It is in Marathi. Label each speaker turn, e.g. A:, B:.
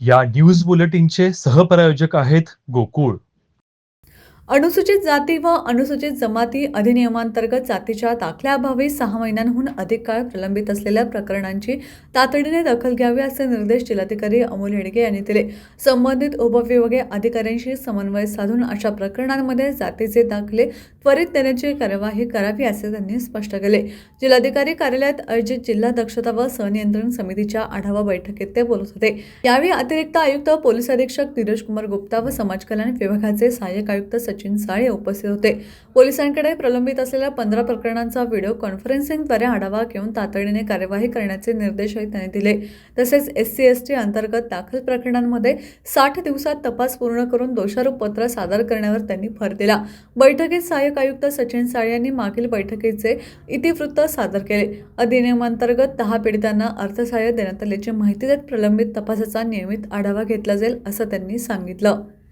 A: या न्यूज बुलेटिनचे सहप्रायोजक आहेत गोकुळ.
B: अनुसूचित जाती व अनुसूचित जमाती अधिनियमांतर्गत जातीच्या दाखल्याअभावी 6 महिन्यांहून अधिक काळ प्रलंबित असलेल्या प्रकरणांची तातडीने दखल घ्यावी असे निर्देश जिल्हाधिकारी अमोल येडगे यांनी दिले. संबंधित उपविभागीय अधिकाऱ्यांशी समन्वय साधून अशा प्रकरणांमध्ये जातीचे दाखले त्वरित देण्याची कार्यवाही करावी असे त्यांनी स्पष्ट केले. जिल्हाधिकारी कार्यालयात आयोजित जिल्हा दक्षता व संनियंत्रण समितीच्या आढावा बैठकीत ते बोलत होते. यावेळी अतिरिक्त आयुक्त, पोलीस अधीक्षक नीरज कुमार गुप्ता व समाज कल्याण विभागाचे सहाय्यक आयुक्त सचिन साळे उपस्थित होते. पोलिसांकडे प्रलंबित असलेल्या 15 प्रकरणांचा व्हिडिओ कॉन्फरन्सिंगद्वारे आढावा घेऊन तातडीने कार्यवाही करण्याचे निर्देशही त्यांनी दिले. तसेच SC/ST अंतर्गत दाखल प्रकरणांमध्ये 60 दिवसात तपास पूर्ण करून दोषारोप पत्र सादर करण्यावर त्यांनी भर दिला. बैठकीत सहाय्यक आयुक्त सचिन साळे यांनी मागील बैठकीचे इतिवृत्त सादर केले. अधिनियमांतर्गत 10 पीडितांना अर्थसहाय्य देण्यात आल्याची माहिती देत प्रलंबित तपासाचा नियमित आढावा घेतला जाईल असं त्यांनी सांगितलं.